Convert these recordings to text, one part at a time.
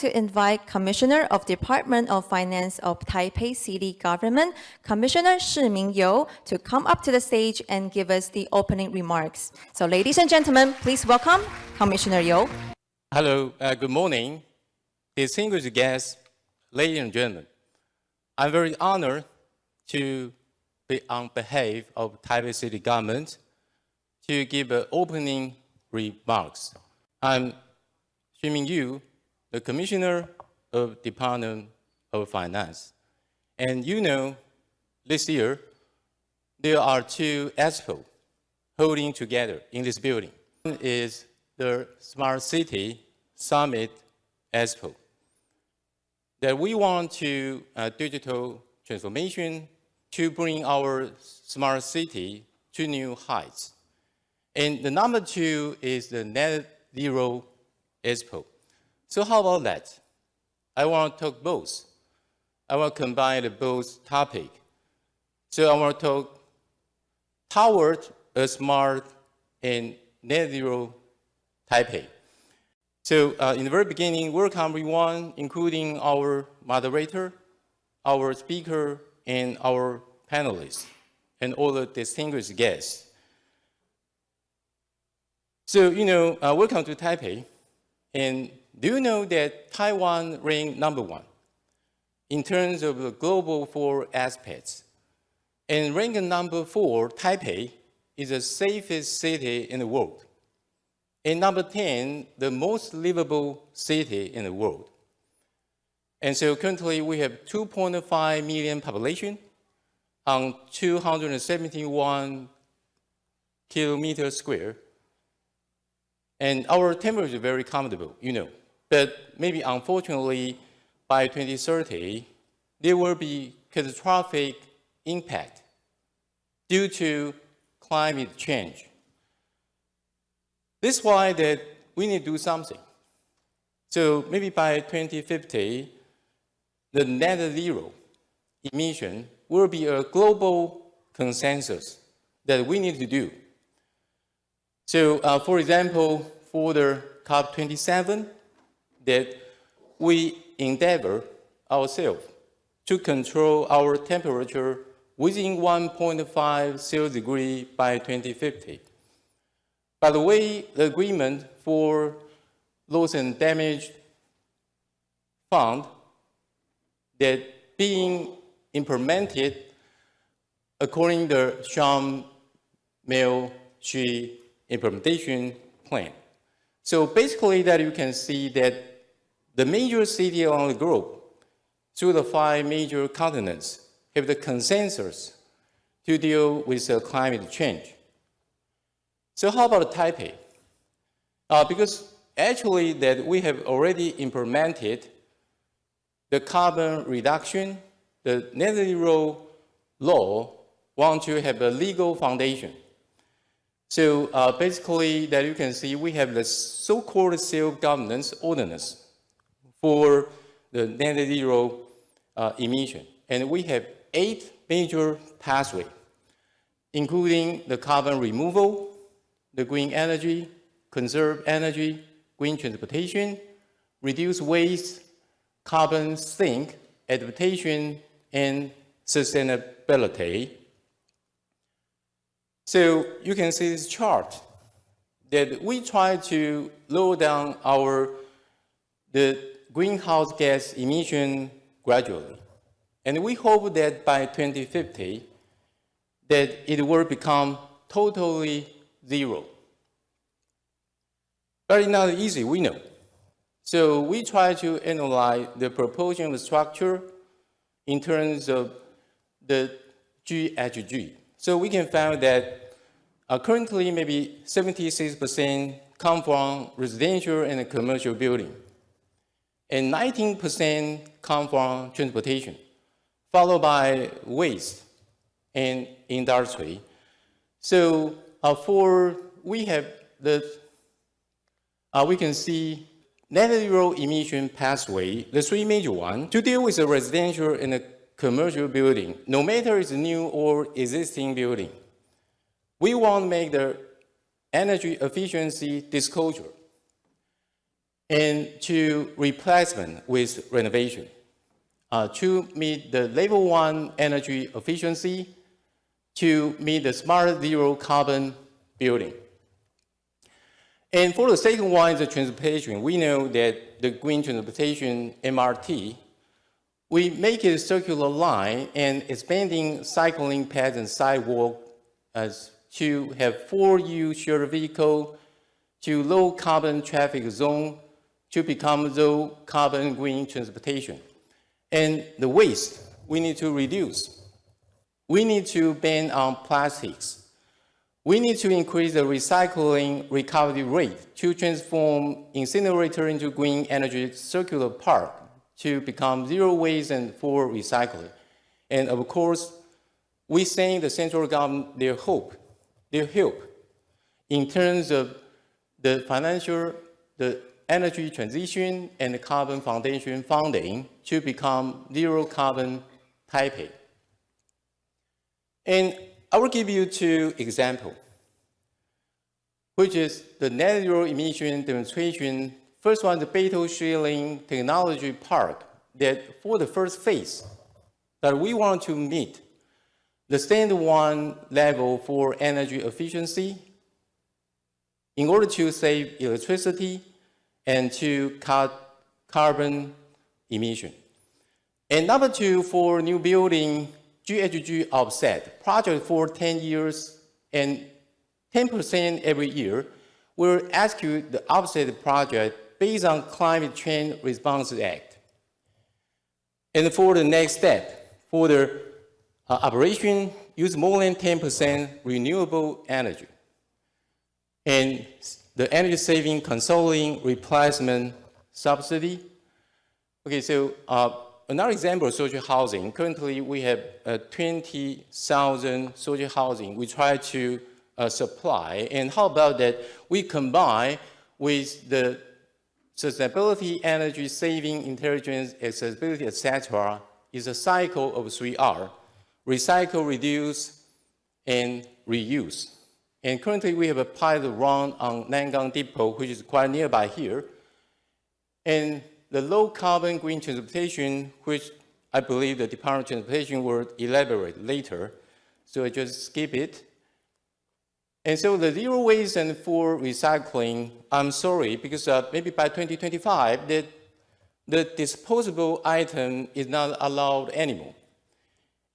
to invite Commissioner of Department of Finance of Taipei City Government, Commissioner Shiming Yu, to come up to the stage and give us the opening remarks. So ladies and gentlemen, please welcome Commissioner Yu. Hello, good morning. Distinguished guests, ladies and gentlemen. I'm very honored to be on behalf of Taipei City Government to give opening remarks. I'm Shiming Yu, the Commissioner of Department of Finance. And you know, this year, there are two expos holding together in this building. One is the Smart City Summit Expo, that we want to digital transformation to bring our smart city to new heights. And the number two is the Net Zero Expo. So how about that? I want to talk both. I want to combine both topics. So I want to talk toward a smart and net zero Taipei. So in the very beginning, welcome everyone, including our moderator, our speaker, and our panelists, and all the distinguished guests. So, welcome to Taipei. And do you know that Taiwan ranked #1 in terms of the global 4 aspects? And ranked #4, Taipei is the safest city in the world. And #10, the most livable city in the world. And so currently we have 2.5 million population on 271 kilometers square. And our temperature is very comfortable, But maybe unfortunately, by 2030, there will be catastrophic impact due to climate change. This is why that we need to do something. So maybe by 2050, the net zero emission will be a global consensus that we need to do. So for example, for the COP27, that we endeavor ourselves to control our temperature within 1.5 Celsius degree by 2050. By the way, the agreement for loss and damage fund that being implemented according to the Mavis Hsu implementation plan. So basically that you can see that the major cities around the globe through the 5 major continents have the consensus to deal with climate change. So how about Taipei? Because actually that we have already implemented the carbon reduction, the net zero law want to have a legal foundation. So basically that you can see we have the so-called self-governance ordinance for the net zero emission. And we have 8 major pathways, including the carbon removal, the green energy, conserve energy, green transportation, reduce waste, carbon sink, adaptation, and sustainability. So you can see this chart that we try to lower down the greenhouse gas emission gradually. And we hope that by 2050, that it will become totally zero. But it's not easy, we know. So we try to analyze the proportion of structure in terms of the GHG. So we can find that currently maybe 76% come from residential and commercial building, and 19% come from transportation, followed by waste and industry. So we have we can see net zero emission pathway, the 3 major ones, to deal with the residential and the commercial building, no matter it's a new or existing building. We want to make the energy efficiency disclosure. and to replacement with renovation to meet the level 1 energy efficiency, to meet the smart zero carbon building. And for the second one is the transportation. We know that the green transportation, MRT, we make it a circular line and expanding cycling paths and sidewalk as to have 4U shared vehicle to low carbon traffic zone to become low carbon green transportation. And the waste we need to reduce. We need to ban on plastics. We need to increase the recycling recovery rate to transform incinerator into green energy circular park to become zero waste and for recycling. And of course, we send the central government their help in terms of the financial, the energy transition and the carbon foundation funding to become zero carbon Taipei. And I will give you 2 examples, which is the net zero emission demonstration. First one, the Beito Shilling Technology Park, that for the first phase, that we want to meet the standard 1 level for energy efficiency in order to save electricity and to cut carbon emission. And number 2, for new building, GHG offset, project for 10 years and 10% every year, will execute the offset project based on Climate Change Response Act. And for the next step, for the operation, use more than 10% renewable energy. And the energy saving consulting replacement subsidy. Okay, so another example of social housing. Currently, we have 20,000 social housing we try to supply. And how about that we combine with the sustainability, energy saving, intelligence, accessibility, etc. is a cycle of 3R: recycle, reduce, and reuse. And currently, we have a pilot run on Nangang Depot, which is quite nearby here. And the low carbon green transportation, which I believe the Department of Transportation will elaborate later, so I just skip it. And so the zero waste and for recycling, I'm sorry, because maybe by 2025, the disposable item is not allowed anymore.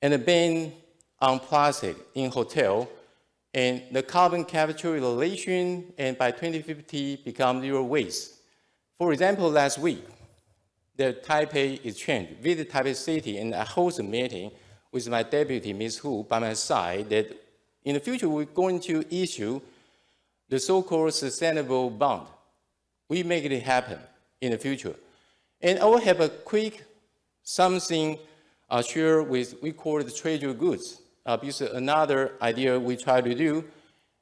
And the ban on plastic in hotel, and the carbon capture regulation, and by 2050 become zero waste. For example, last week, the Taipei Exchange visited Taipei City, and I host a meeting with my deputy, Ms. Hsu, by my side, that in the future we're going to issue the so-called sustainable bond. We make it happen in the future. And I will have a quick something share with, we call it treasure goods, because another idea we try to do.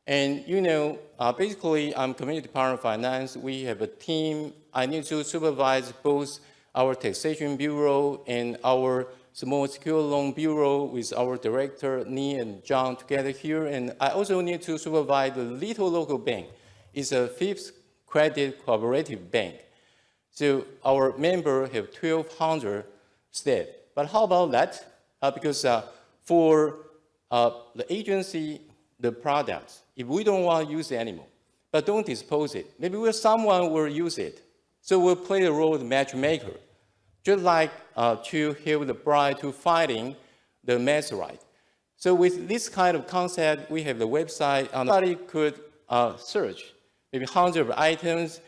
And you know, basically, I'm Community Department of Finance. We have a team. I need to supervise both our taxation bureau and our small secure loan bureau with our director, Ni and John, together here. And I also need to supervise the little local bank. It's a 5th credit cooperative bank. So our members have 1,200 staff. But how about that? Because for the agency, the products, if we don't want to use it anymore, but don't dispose it, maybe someone will use it. So we'll play the role of matchmaker, just like to help the bride to finding the masterite. So with this kind of concept, we have the website, and somebody could search maybe hundreds of items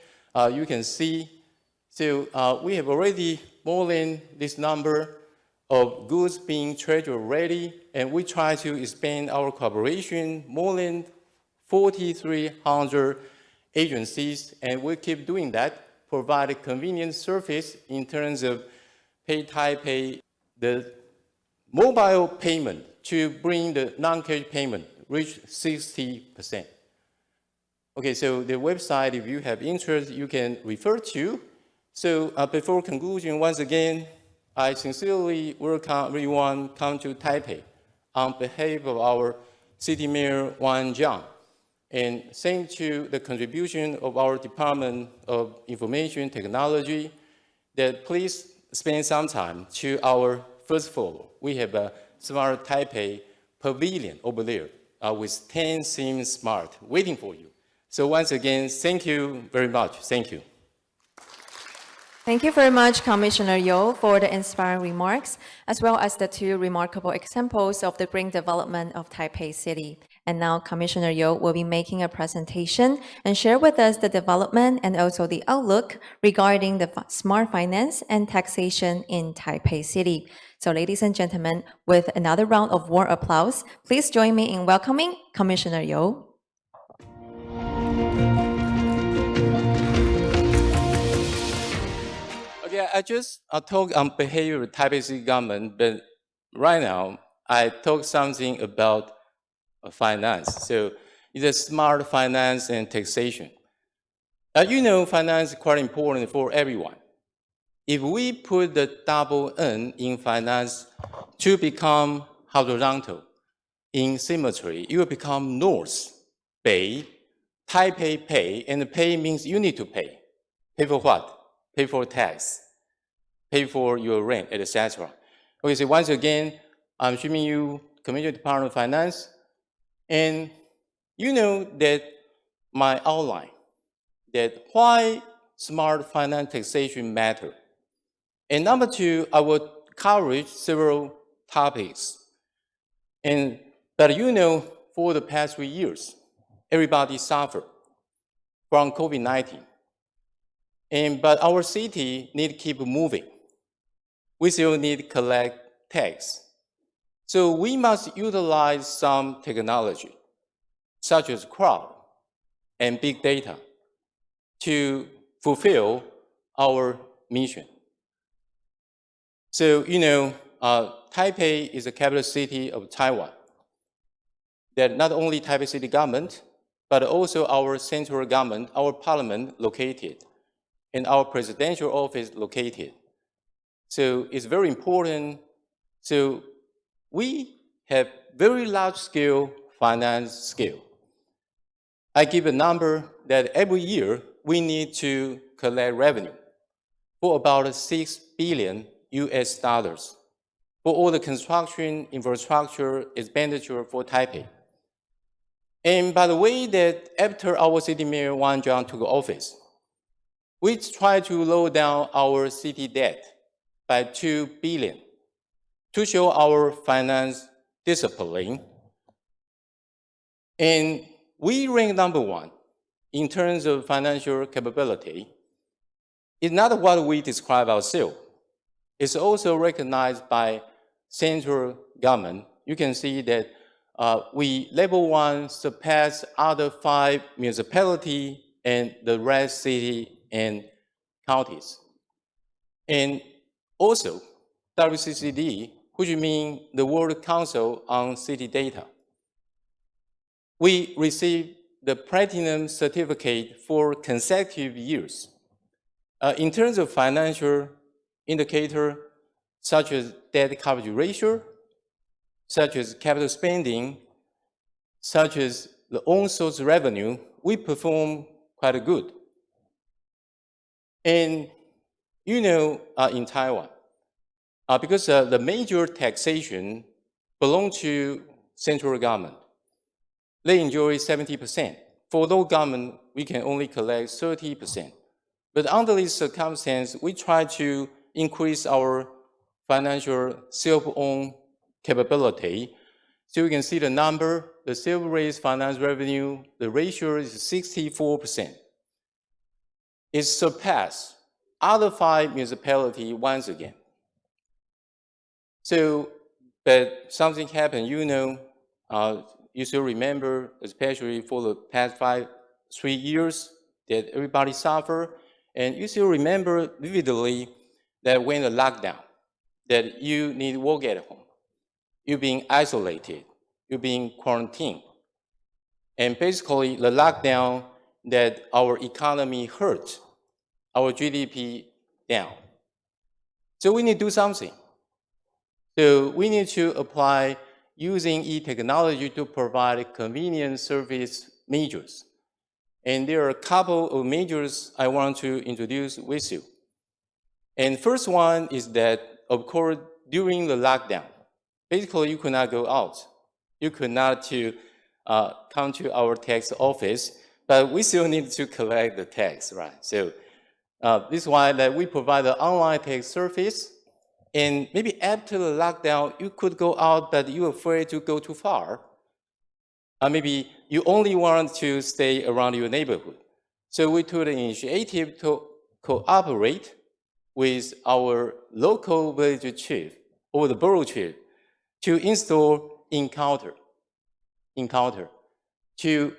you can see. So we have already more than this number of goods being treasury ready, and we try to expand our cooperation more than 4,300 agencies, and we keep doing that, provide a convenient service in terms of Pay Taipei, the mobile payment to bring the non-cash payment reach 60%. Okay, so the website, if you have interest, you can refer to. So before conclusion, once again, I sincerely welcome everyone come to Taipei on behalf of our City Mayor Wang Jiang And thanks to the contribution of our Department of Information Technology, that please spend some time to our first floor. We have a Smart Taipei pavilion over there with 10 themes smart waiting for you. So once again, thank you very much. Thank you. Thank you very much, Commissioner Yo, for the inspiring remarks, as well as the two remarkable examples of the green development of Taipei City. And now Commissioner Yo will be making a presentation and share with us the development and also the outlook regarding the smart finance and taxation in Taipei City. So ladies and gentlemen, with another round of warm applause, please join me in welcoming Commissioner Yo. Okay, I just talk on behavior of Taipei City government, but right now I talk something about finance. So it's a smart finance and taxation. You know, finance is quite important for everyone. If we put the double N in finance to become horizontal in symmetry, it will become north, Bei, Taipei pay, and pay means you need to pay. Pay for what? Pay for tax, pay for your rent, etc. Okay, so once again, I'm showing you Commissioner Department of Finance, and you know that my outline, that why smart finance taxation matter. And number two, I will cover several topics. But you know, for the past 3 years, everybody suffered from COVID-19. But our city need to keep moving. We still need to collect tax. So we must utilize some technology, such as cloud and big data, to fulfill our mission. So, you know, Taipei is the capital city of Taiwan. That not only Taipei City government, but also our central government, our parliament located, and our presidential office located. So it's very important. So we have very large scale finance scale. I give a number that every year we need to collect revenue for about $6 billion for all the construction infrastructure expenditure for Taipei. And by the way, that after our city mayor Wang Zhang took office, we try to lower down our city debt by $2 billion to show our finance discipline. And we rank number one in terms of financial capability. It's not what we describe ourselves. It's also recognized by central government. You can see that we level one surpass other 5 municipalities and the rest city and counties. And also WCCD, which means the World Council on City Data. We received the platinum certificate for consecutive years. In terms of financial indicator, such as debt coverage ratio, such as capital spending, such as the own source revenue, we perform quite good. And you know, in Taiwan, because the major taxation belongs to central government, they enjoy 70%. For local government, we can only collect 30%. But under this circumstance, we try to increase our financial self-owned capability. So you can see the number, the self-raised finance revenue, the ratio is 64%. It surpassed other 5 municipalities once again. So, but something happened, you know, you still remember, especially for the past 3 years, that everybody suffered. And you still remember vividly that when the lockdown, that you need to work at home. You're being isolated. You're being quarantined. And basically, the lockdown that our economy hurt, our GDP down. So we need to do something. So we need to apply using e-technology to provide convenient service measures. And there are a couple of measures I want to introduce with you. And first one is that, of course, during the lockdown, basically you could not go out. You could not come to our tax office, but we still need to collect the tax, right? So this is why that we provide an online tax service. And maybe after the lockdown, you could go out, but you're afraid to go too far. Maybe you only want to stay around your neighborhood. So we took the initiative to cooperate with our local village chief or the borough chief to install encounter to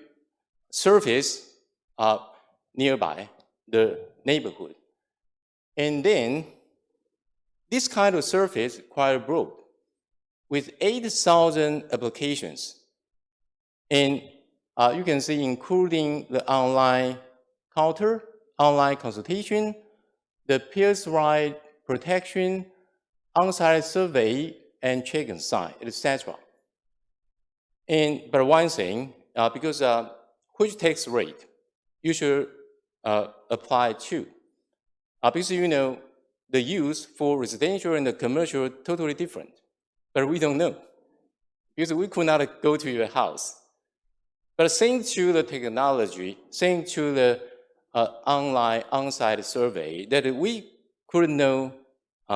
service nearby the neighborhood. And then this kind of service quite broad with 8,000 applications. And you can see including the online counter, online consultation, the peers' right protection, on-site survey, and check and sign, etc. But one thing, because which tax rate you should apply to? Because you know the use for residential and the commercial are totally different, but we don't know because we could not go to your house. But thanks to the technology, thanks to the online on-site survey, that we could know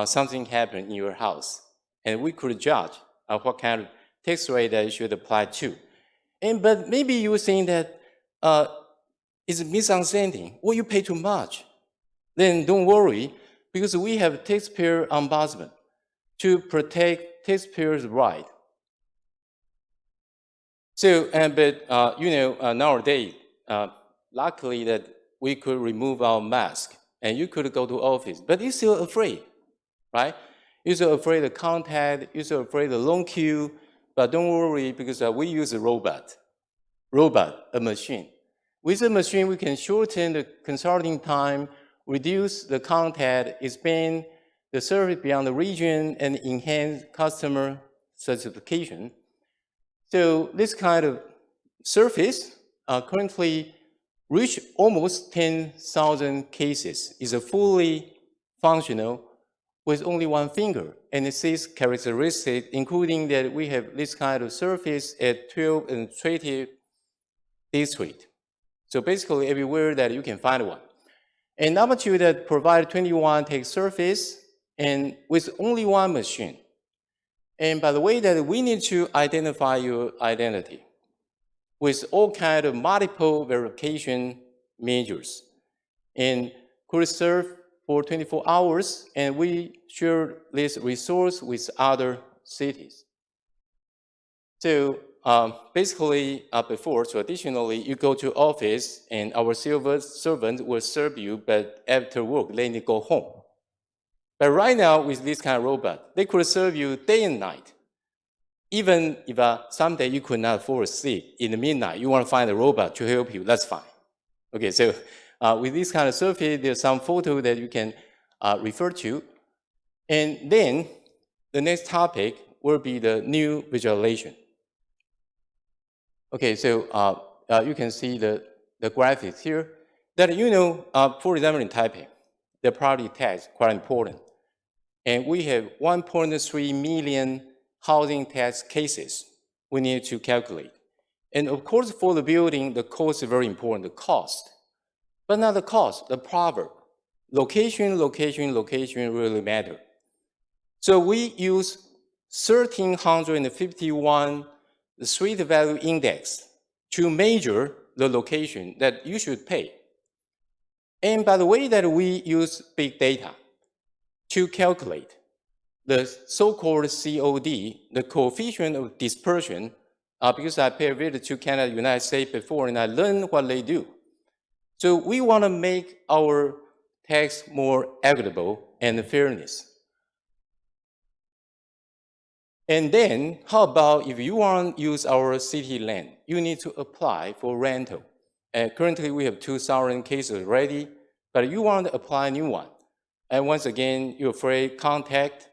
something happened in your house, and we could judge what kind of tax rate that you should apply to. But maybe you think that it's a misunderstanding, or you pay too much. Then don't worry, because we have taxpayer ombudsman to protect taxpayers' right. So, but you know, nowadays, luckily that we could remove our mask and you could go to office, but you're still afraid, right? You're still afraid of contact, you're still afraid of long queue, but don't worry because we use a robot, a machine. With a machine, we can shorten the consulting time, reduce the contact, expand the service beyond the region, and enhance customer satisfaction. So this kind of service currently reach almost 10,000 cases. Is a fully functional with only one finger. And it says characteristics, including that we have this kind of service at 12 administrative districts. So basically everywhere that you can find one. And number two, that provide 21 tax service and with only one machine. And by the way, that we need to identify your identity with all kinds of multiple verification measures and could serve for 24 hours, and we share this resource with other cities. So basically, before, traditionally, you go to office and our civil servant will serve you, but after work, they need to go home. But right now, with this kind of robot, they could serve you day and night. Even if someday you could not fall asleep in the midnight, you want to find a robot to help you, that's fine. Okay, so with this kind of survey, there's some photo that you can refer to. And then the next topic will be the new visualization. Okay, so you can see the graphics here. That you know, for example, in Taipei, the property tax is quite important. And we have 1.3 million housing tax cases we need to calculate. And of course, for the building, the cost is very important, the cost. But not the cost, the proverb. Location, location, location really matter. So we use 1,351 street value index to measure the location that you should pay. And by the way that we use big data to calculate the so-called COD, the coefficient of dispersion, because I paid a visit to Canada, United States before, and I learned what they do. So we want to make our tax more equitable and fairness. And then, how about if you want to use our city land, you need to apply for rental. Currently, we have 2,000 cases already, but you want to apply a new one. And once again, you're afraid, contact.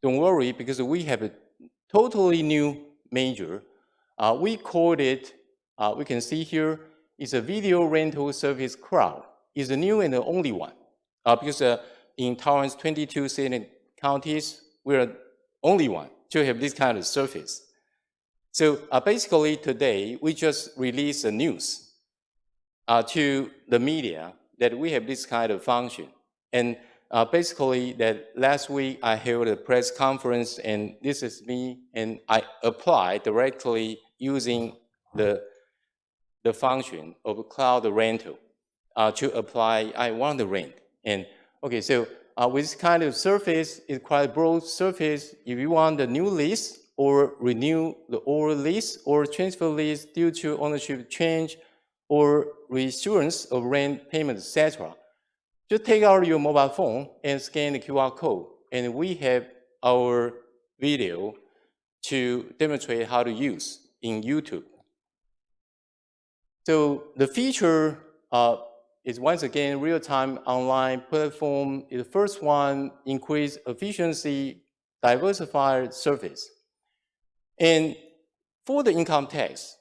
Don't worry, because we have a totally new measure. We call it we can see here is a video rental service cloud. It's the new and the only one. Because in Taiwan's 22 city counties, we're the only one to have this kind of service. So basically today, we just released the news to the media that we have this kind of function. And basically that last week I held a press conference, and this is me, and I applied directly using the function of cloud rental to apply, I want to rent. And okay, so with this kind of service, it's quite broad service. If you want a new lease or renew the old lease or transfer lease due to ownership change or reassurance of rent payment, etc., just take out your mobile phone and scan the QR code, and we have our video to demonstrate how to use in YouTube. So the feature is once again real-time online platform. The first one, increase efficiency, diversified service. And for the income tax,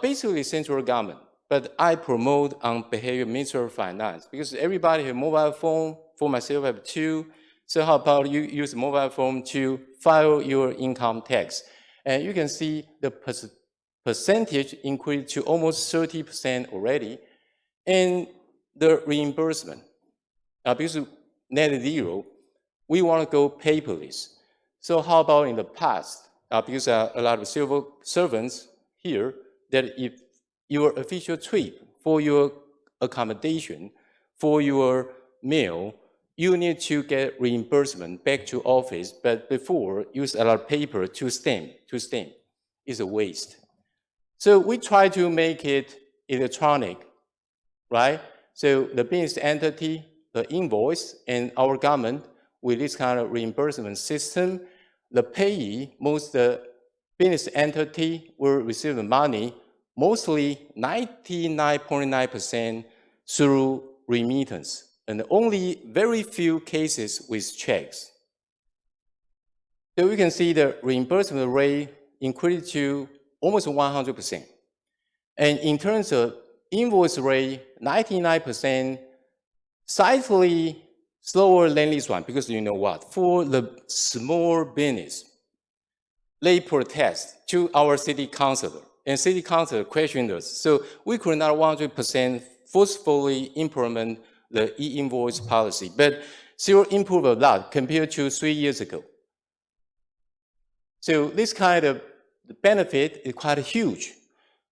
basically central government, but I promote on behalf of Minister of Finance because everybody has a mobile phone. For myself, I have two. So how about you use a mobile phone to file your income tax? And you can see the percentage increase to almost 30% already. And the reimbursement, because of net zero, we want to go paperless. So how about in the past, because a lot of civil servants here, that if your official trip for your accommodation, for your meal, you need to get reimbursement back to office, but before use a lot of paper to stamp. It's a waste. So we try to make it electronic, right? So the business entity, the invoice, and our government with this kind of reimbursement system, the payee, most the business entity will receive the money, mostly 99.9% through remittance, and only very few cases with checks. So we can see the reimbursement rate increased to almost 100%. And in terms of invoice rate, 99%, slightly slower than this one, because you know what? For the small business, they protest to our city councilor, and city councilor questioned us. So we could not 100% forcefully implement the e-invoice policy, but still improve a lot compared to 3 years ago. So this kind of benefit is quite huge.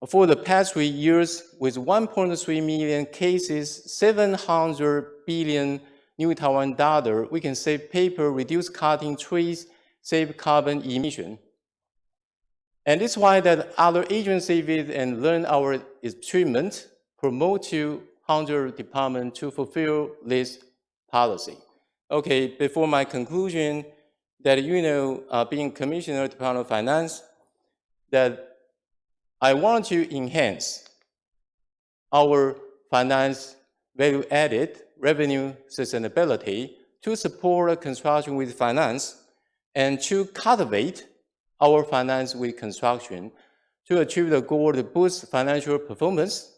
For the past 3 years, with 1.3 million cases, 700 billion new Taiwan dollar, we can save paper, reduce cutting trees, save carbon emission. And this is why that other agencies visit and learn our treatment, promote to 100 department to fulfill this policy. Okay, before my conclusion, that being Commissioner of Department of Finance, that I want to enhance our finance value-added revenue sustainability to support construction with finance and to cultivate our finance with construction to achieve the goal to boost financial performance,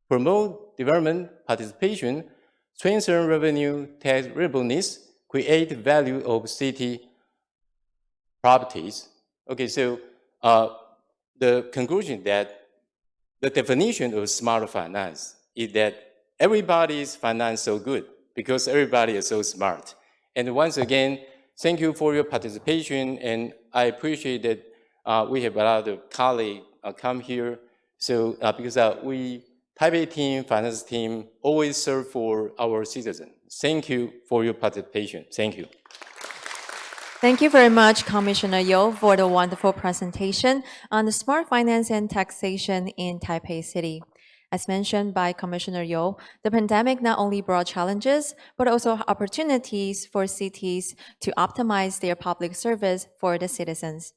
promote development participation, strengthen revenue tax reasonableness, create value of city properties. Okay, so the conclusion that the definition of smart finance is that everybody's finance so good because everybody is so smart. And once again, thank you for your participation, and I appreciate that we have a lot of colleagues come here. So because we, Taipei team, finance team, always serve for our citizens. Thank you for your participation. Thank you. Thank you very much, Commissioner Yo, for the wonderful presentation on the smart finance and taxation in Taipei City. As mentioned by Commissioner Yo, the pandemic not only brought challenges, but also opportunities for cities to optimize their public service for the citizens.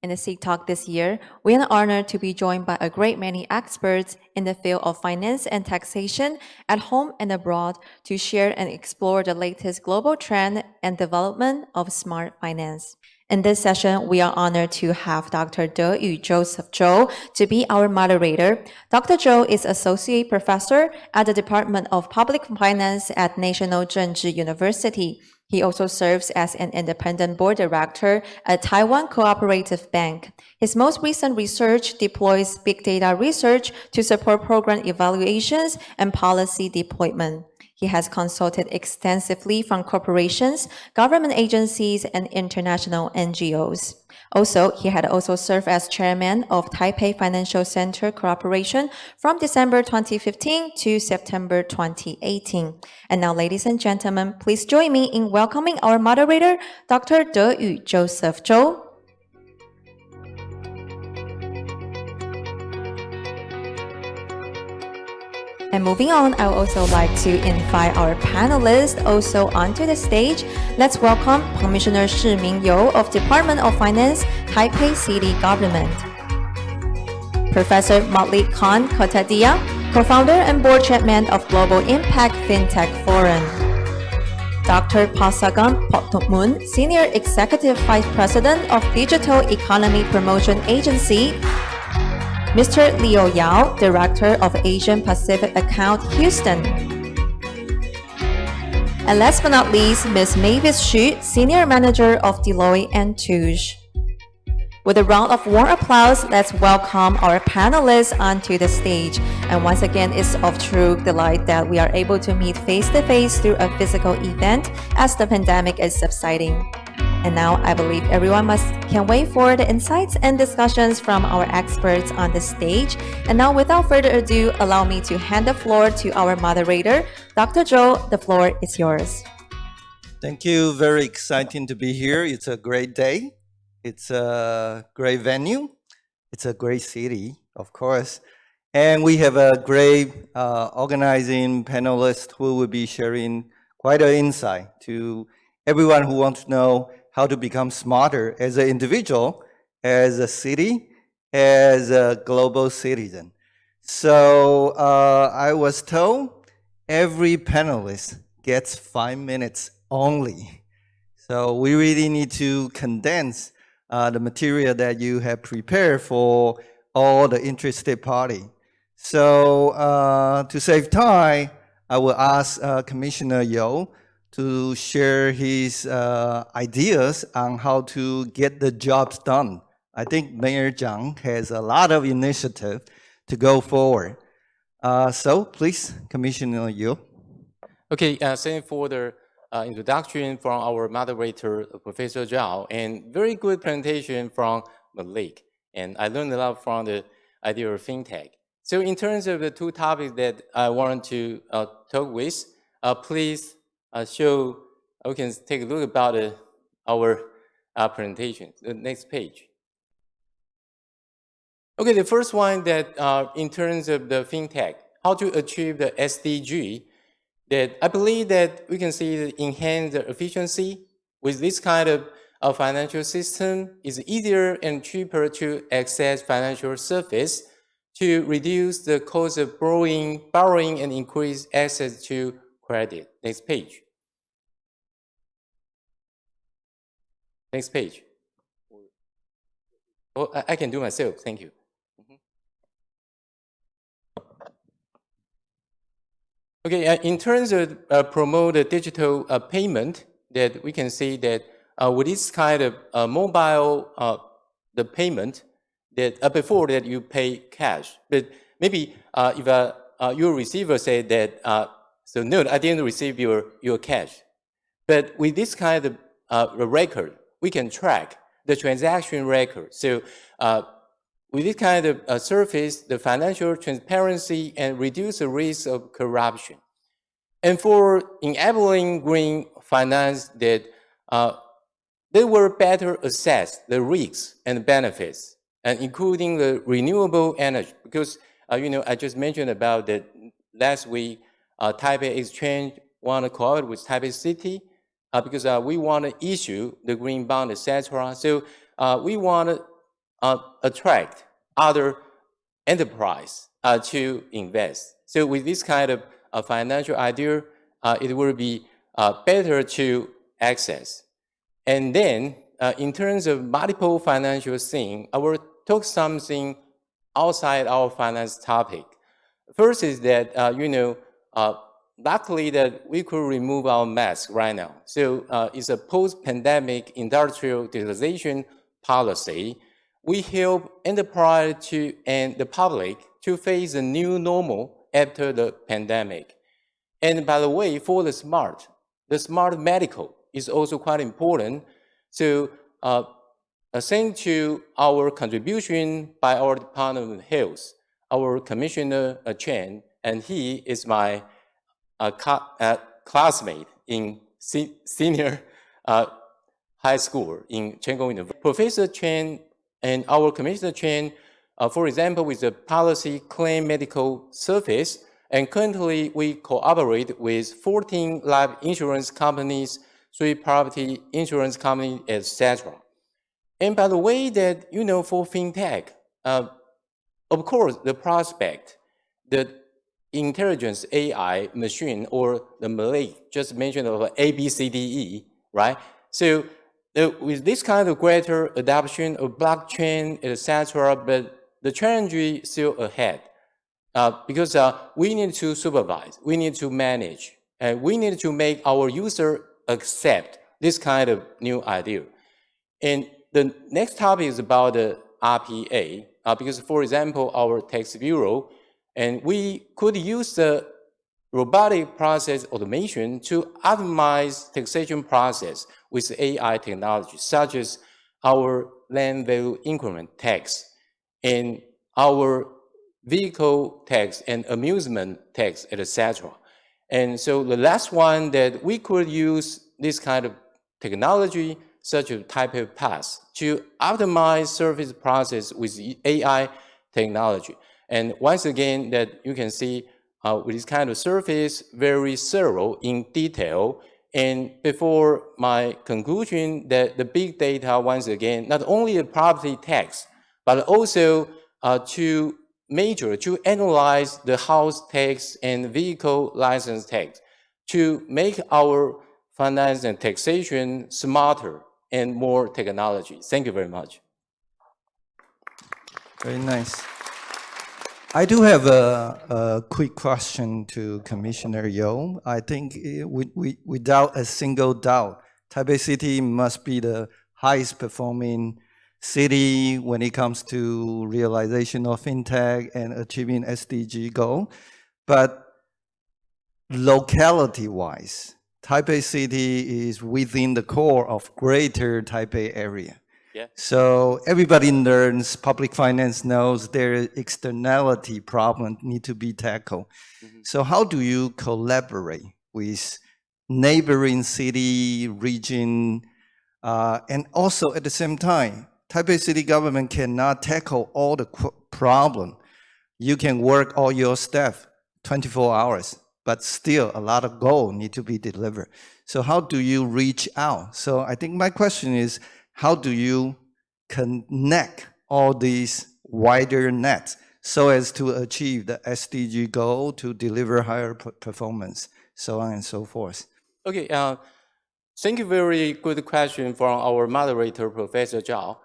In the SEEK Talk this year, we are honored to be joined by a great many experts in the field of finance and taxation at home and abroad to share and explore the latest global trend and development of smart finance. In this session, we are honored to have Dr. De Joseph Chou to be our moderator. Dr. Chou is Associate Professor at the Department of Public Finance at National Zhengzhi University. He also serves as an independent board director at Taiwan Cooperative Bank. His most recent research deploys big data research to support program evaluations and policy deployment. He has consulted extensively from corporations, government agencies, and international NGOs. Also, he had also served as chairman of Taipei Financial Center Corporation from December 2015 to September 2018. And now, ladies and gentlemen, please join me in welcoming our moderator, Dr. De Joseph Chou. And moving on, I would also like to invite our panelists also onto the stage. Let's welcome Commissioner Shiming Yu of Department of Finance, Taipei City Government. Professor Malik Khan Kotadia, co-founder and board chairman of Global Impact Fintech Forum. Dr. Passakon Prathombutr, Senior Executive Vice President of Digital Economy Promotion Agency. Mr. Leo Yao, Director of Asian Pacific Account, Houston. And last but not least, Ms. Mavis Hsu, Senior Manager of Deloitte & Touche. With a round of warm applause, let's welcome our panelists onto the stage. And once again, it's of true delight that we are able to meet face-to-face through a physical event as the pandemic is subsiding. And now I believe everyone can wait for the insights and discussions from our experts on the stage. And now without further ado, allow me to hand the floor to our moderator. Dr. Chou, the floor is yours. Thank you. Very exciting to be here. It's a great day. It's a great venue. It's a great city, of course. And we have a great organizing panelist who will be sharing quite an insight to everyone who wants to know how to become smarter as an individual, as a city, as a global citizen. So I was told every panelist gets 5 minutes only. So we really need to condense the material that you have prepared for all the interested party. So to save time, I will ask Commissioner Yu to share his ideas on how to get the jobs done. I think Mayor Zhang has a lot of initiative to go forward. So please, Commissioner Yu. Okay, thank you for the introduction from our moderator, Professor Zhao, and very good presentation from Malik. And I learned a lot from the idea of fintech. So in terms of the two topics that I want to talk with, please show, we can take a look about our presentation. The next page. Okay, the first one that in terms of the fintech, how to achieve the SDG, that I believe that we can see the enhance the efficiency with this kind of financial system. Is easier and cheaper to access financial service to reduce the cost of borrowing and increase access to credit. Next page. Next page. Oh, I can do myself, thank you. Okay, in terms of promote the digital payment, that we can see that with this kind of mobile the payment, that before that you pay cash, but maybe if your receiver said that so no, I didn't receive your cash, but with this kind of record, we can track the transaction record. So with this kind of service, the financial transparency and reduce the risk of corruption. And for enabling green finance, that they will better assess the risks and benefits, and including the renewable energy. Because I just mentioned about that last week, Taipei Exchange want to cooperate with Taipei City because we want to issue the green bond, etc. So we want to attract other enterprise to invest. So with this kind of financial idea, it will be better to access. And then in terms of multiple financial things, I will talk something outside our finance topic. First is that, luckily that we could remove our mask right now. So it's a post-pandemic industrial digitalization policy. We help enterprise and the public to face a new normal after the pandemic. And by the way, for the smart medical is also quite important. So thanks to our contribution by our Department of Health, our Commissioner Chen, and he is my classmate in senior high school in Chen Kong University. Professor Chen and our Commissioner Chen, for example, with the policy claim medical service, and currently we cooperate with 14 life insurance companies, 3 property insurance companies, etc. And by the way that, for Fintech, of course, the prospect, the intelligence AI machine, or the Malik just mentioned of ABCDE, right? So with this kind of greater adoption of blockchain, etc., but the challenge is still ahead because we need to supervise, we need to manage, and we need to make our user accept this kind of new idea. And the next topic is about the RPA, because, for example, our tax bureau, and we could use the robotic process automation to optimize taxation process with AI technology, such as our land value increment tax and our vehicle tax and amusement tax, etc. And so the last one that we could use this kind of technology, such as Taipei Pass, to optimize service process with AI technology. And once again, that you can see with this kind of service, very thorough in detail. And before my conclusion, that the big data, once again, not only the property tax, but also to analyze the house tax and vehicle license tax to make our finance and taxation smarter and more technology. Thank you very much. Very nice. I do have a quick question to Commissioner Yo. I think without a single doubt, Taipei City must be the highest performing city when it comes to realization of fintech and achieving SDG goal. But locality-wise, Taipei City is within the core of greater Taipei area. Yeah. So everybody learns, public finance knows there is externality problem need to be tackled. Mm-hmm. So how do you collaborate with neighboring city, region, and also at the same time, Taipei City government cannot tackle all the problem. You can work all your staff 24 hours, but still a lot of goals need to be delivered. So how do you reach out? So I think my question is, how do you connect all these wider nets so as to achieve the SDG goal to deliver higher performance, so on and so forth? Okay, thank you. Very good question from our moderator, Professor Chou.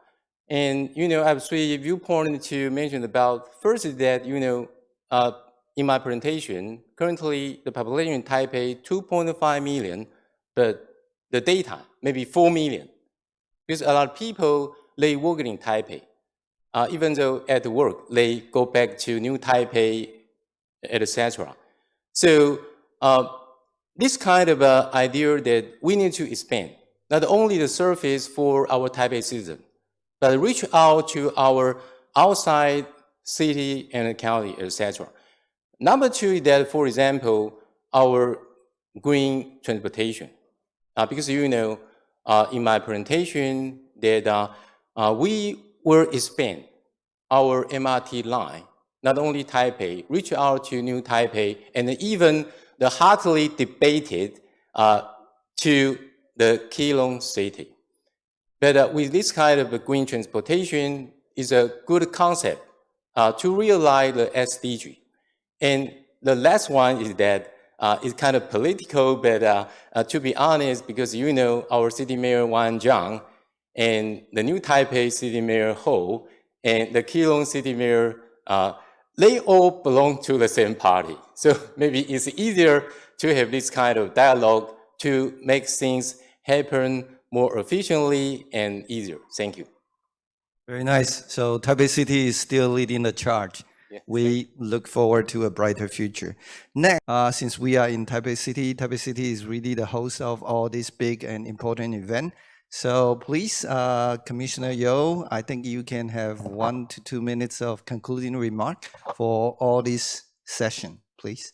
And, I have 3 viewpoints to mention about. First is that, in my presentation, currently the population in Taipei, 2.5 million, but the daytime, maybe 4 million. Because a lot of people, they work in Taipei. Even though at work, they go back to New Taipei, etc. So this kind of idea that we need to expand, not only the service for our Taipei citizens, but reach out to our outside city and county, etc. Number 2 is that, for example, our green transportation. Because in my presentation that we will expand our MRT line, not only Taipei, reach out to New Taipei, and even the hotly debated to the Keelung city. But with this kind of green transportation, is a good concept to realize the SDG. And the last one is that it's kind of political, but to be honest, because you know our city mayor Wang Zhang and the new Taipei city mayor Ho and the Keelung city mayor, they all belong to the same party. So maybe it's easier to have this kind of dialogue to make things happen more efficiently and easier. Thank you. Very nice. So Taipei City is still leading the charge. Yeah, We look forward to a brighter future. Next, since we are in Taipei City is really the host of all these big and important events. So please, Commissioner Yo, I think you can have 1 to 2 minutes of concluding remark for all this session, please.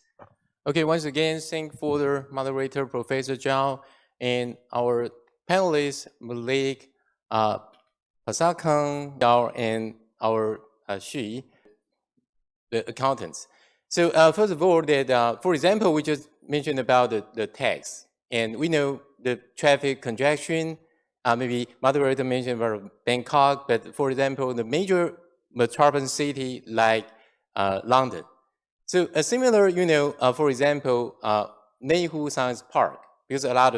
Okay, once again, thank for the moderator, Professor Zhao, and our panelists, Malik, Passakon, Yao, and our Xu, the accountants. So first of all, that for example, we just mentioned about the tax, and we know the traffic congestion. Maybe moderator mentioned about Bangkok, but for example, the major metropolitan city like London. So a similar, you know, for example, Neihu Science Park, because a lot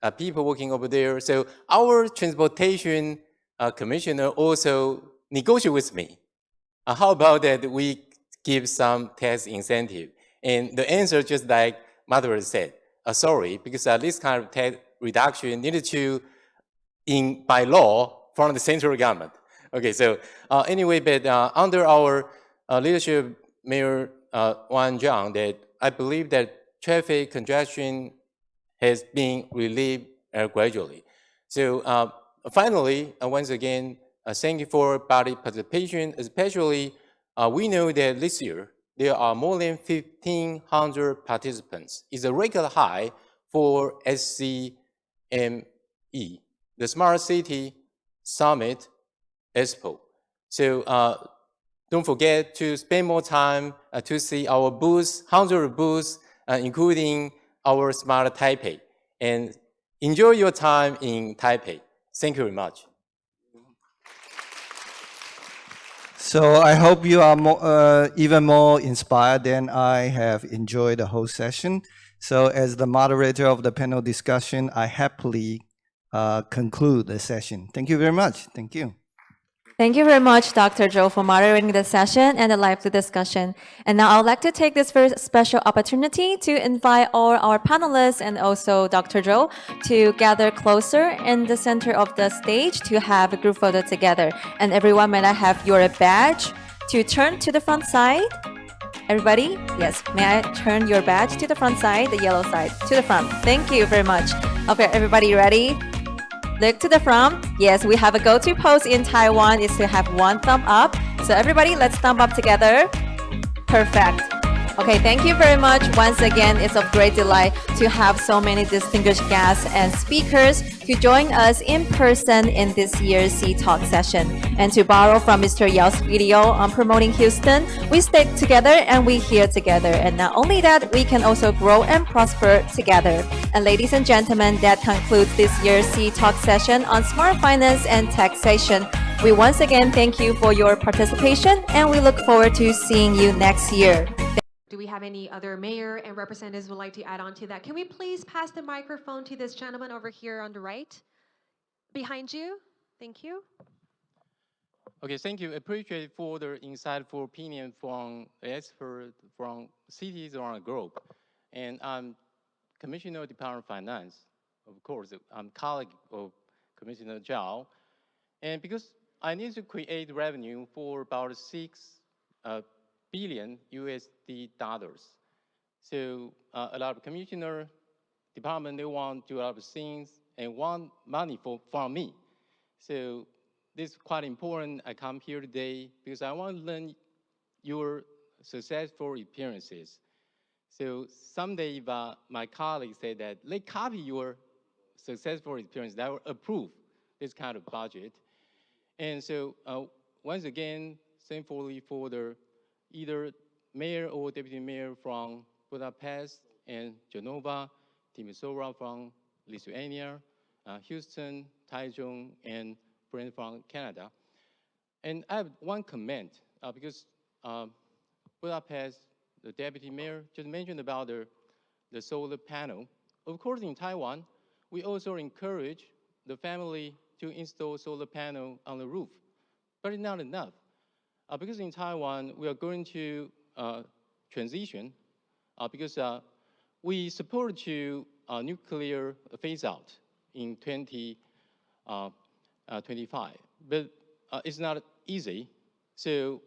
of people working over there. So our transportation commissioner also negotiated with me. How about that we give some tax incentive? And the answer, just like moderator said, sorry, because this kind of tax reduction needed to, by law, from the central government. Okay, so anyway, but under our leadership, Mayor Wang Zhang, that I believe that traffic congestion has been relieved gradually. So finally, once again, thank you for body participation, especially we know that this year there are more than 1,500 participants. It's a record high for SCME, the Smart City Summit Expo. So don't forget to spend more time to see our booths, hundreds of booths, including our Smart Taipei. And enjoy your time in Taipei. Thank you very much. So I hope you are even more inspired than I have enjoyed the whole session. So as the moderator of the panel discussion, I happily conclude the session. Thank you very much. Thank you. Thank you very much, Dr. Chou, for moderating the session and the lively discussion. And now I would like to take this very special opportunity to invite all our panelists and also Dr. Chou to gather closer in the center of the stage to have a group photo together. And everyone, may I have your badge to turn to the front side? Everybody? Yes, may I turn your badge to the front side, the yellow side, to the front. Thank you very much. Okay, everybody ready? Look to the front. Yes, we have a go-to pose in Taiwan is to have one thumb up. So everybody, let's thumb up together. Perfect. Okay, thank you very much. Once again, it's a great delight to have so many distinguished guests and speakers to join us in person in this year's C-Talk session. And to borrow from Mr. Yao's video on promoting Houston, we stay together and we hear together. And not only that, we can also grow and prosper together. And ladies and gentlemen, that concludes this year's C-Talk session on smart finance and taxation. We once again thank you for your participation and we look forward to seeing you next year. Do we have any other mayor and representatives who would like to add on to that? Can we please pass the microphone to this gentleman over here on the right? Behind you. Thank you. Okay, thank you. Appreciate for the insightful opinion from experts from cities around the globe. And I'm Commissioner of Department of Finance, of course. I'm colleague of Commissioner Zhao. And because I need to create revenue for about 6 billion USD dollars. So a lot of commissioner department, they want to do a lot of things and want money from me. So this is quite important. I come here today because I want to learn your successful experiences. So someday if my colleagues say that they copy your successful experience, that will approve this kind of budget. And so once again, thankfully for the either mayor or deputy mayor from Budapest and Genova, Timisoara from Lithuania, Houston, Taichung, and friends from Canada. And I have one comment, because Budapest, the deputy mayor, just mentioned about the solar panel. Of course, in Taiwan, we also encourage the family to install solar panel on the roof, but it's not enough. Because in Taiwan, we are going to transition, because we support to nuclear phase out in 2025, but it's not easy. So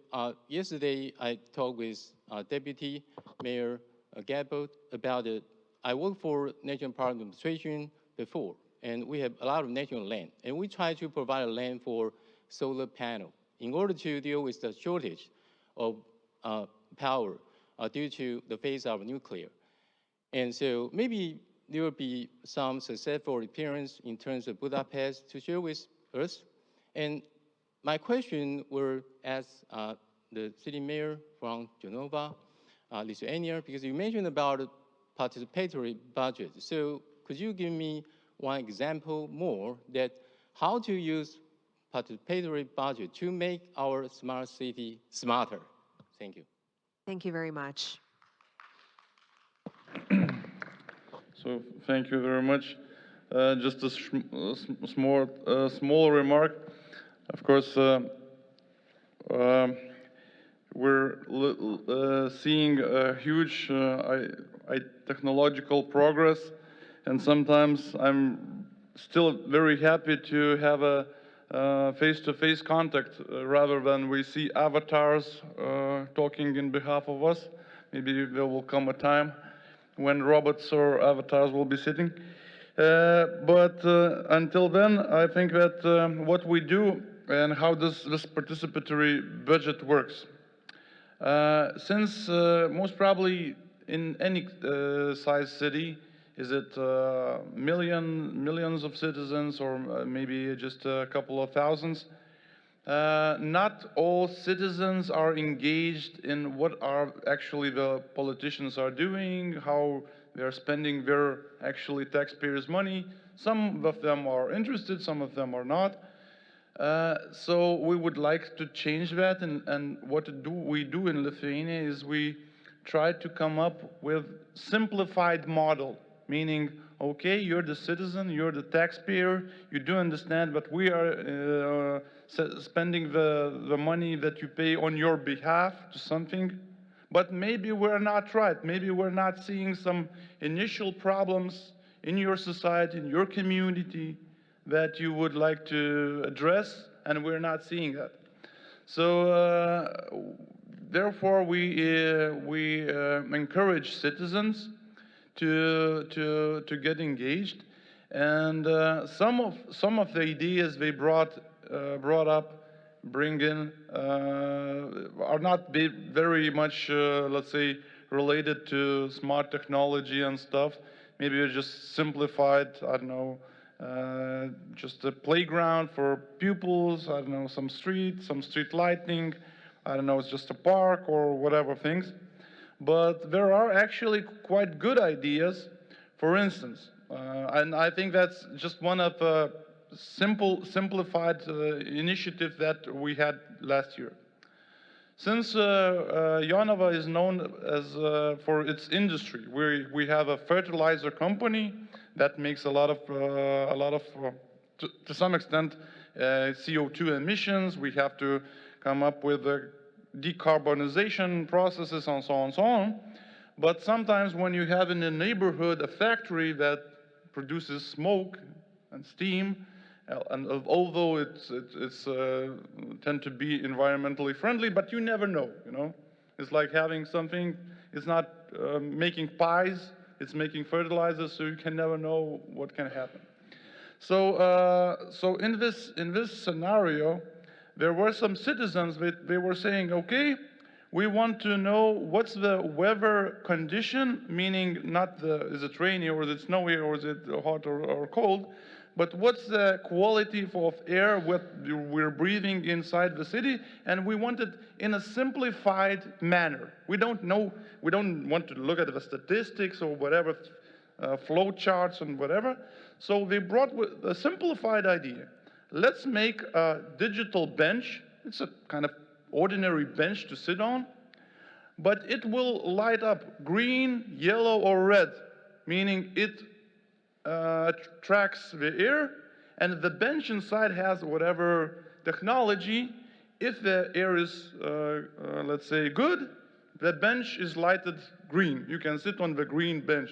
yesterday, I talked with Deputy Mayor Gabot about it. I worked for National Park Administration before, and we have a lot of national land, and we try to provide a land for solar panel in order to deal with the shortage of power due to the phase out of nuclear. And so maybe there will be some successful experience in terms of Budapest to share with us. And my question will ask the city mayor from Genova, Lithuania, because you mentioned about participatory budget. So could you give me one example more that how to use participatory budget to make our smart city smarter? Thank you. Thank you very much. So thank you very much. Just a small remark. Of course, we're seeing a huge technological progress, and sometimes I'm still very happy to have a face-to-face contact rather than we see avatars talking in behalf of us. Maybe there will come a time when robots or avatars will be sitting. But until then, I think that what we do and how this participatory budget works. Since most probably in any size city, is it millions of citizens or maybe just a couple of thousands? Not all citizens are engaged in what are actually the politicians are doing, how they are spending their actually taxpayers' money. Some of them are interested, some of them are not. So we would like to change that, and what we do in Lithuania is we try to come up with simplified model, meaning, okay, you're the citizen, you're the taxpayer, you do understand that we are spending the money that you pay on your behalf to something, but maybe we're not right. Maybe we're not seeing some initial problems in your society, in your community, that you would like to address, and we're not seeing that. So therefore, we encourage citizens to get engaged, and some of the ideas they brought up, bring in, are not very much, let's say, related to smart technology and stuff. Maybe it's just simplified, I don't know, just a playground for pupils, I don't know, some street lighting, I don't know, it's just a park or whatever things. But there are actually quite good ideas, for instance, and I think that's just one of the simplified initiatives that we had last year. Since Jonava is known as for its industry, we have a fertilizer company that makes a lot of to some extent CO2 emissions. We have to come up with decarbonization processes and so on and so on. But sometimes when you have in a neighborhood a factory that produces smoke and steam, and although it's tend to be environmentally friendly, but you never know, you know. It's like having something, it's not making pies, it's making fertilizers, so you can never know what can happen. So, so in this scenario, there were some citizens that they were saying, okay, we want to know what's the weather condition, meaning not is it rainy or is it snowy or is it hot or cold, but what's the quality of air what we're breathing inside the city, and we want it in a simplified manner. We don't want to look at the statistics or whatever, flow charts and whatever. So they brought a simplified idea. Let's make a digital bench It's a kind of ordinary bench to sit on, but it will light up green, yellow, or red, meaning it tracks the air, and the bench inside has whatever technology. If the air is, let's say, good, the bench is lighted green. You can sit on the green bench.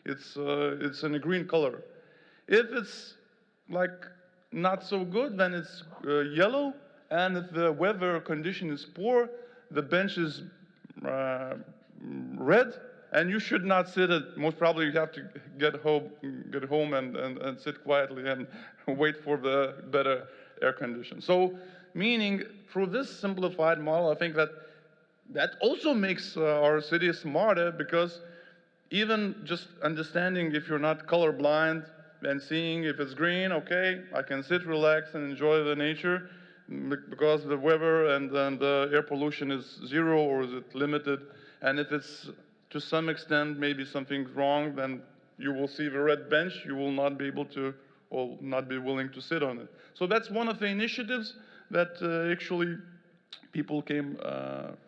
It's in a green color. If it's like not so good, then it's yellow. And if the weather condition is poor, the bench is red. And you should not sit at, most probably you have to get home and sit quietly and wait for the better air condition. So meaning through this simplified model, I think that also makes our city smarter, because even just understanding if you're not colorblind and seeing if it's green, okay, I can sit, relax, and enjoy the nature because the weather and the air pollution is zero or is it limited. And if it's to some extent maybe something's wrong, then you will see the red bench, you will not be able to or not be willing to sit on it. So that's one of the initiatives that actually people came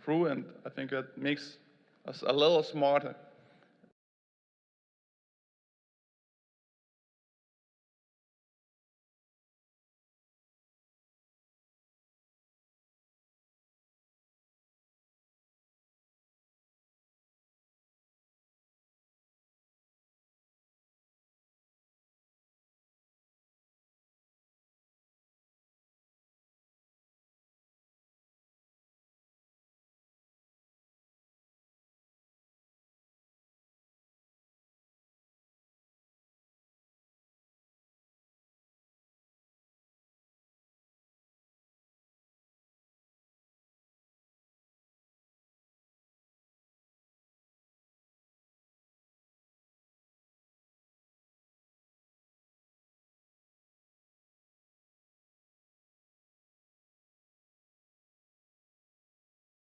through, and I think that makes us a little smarter.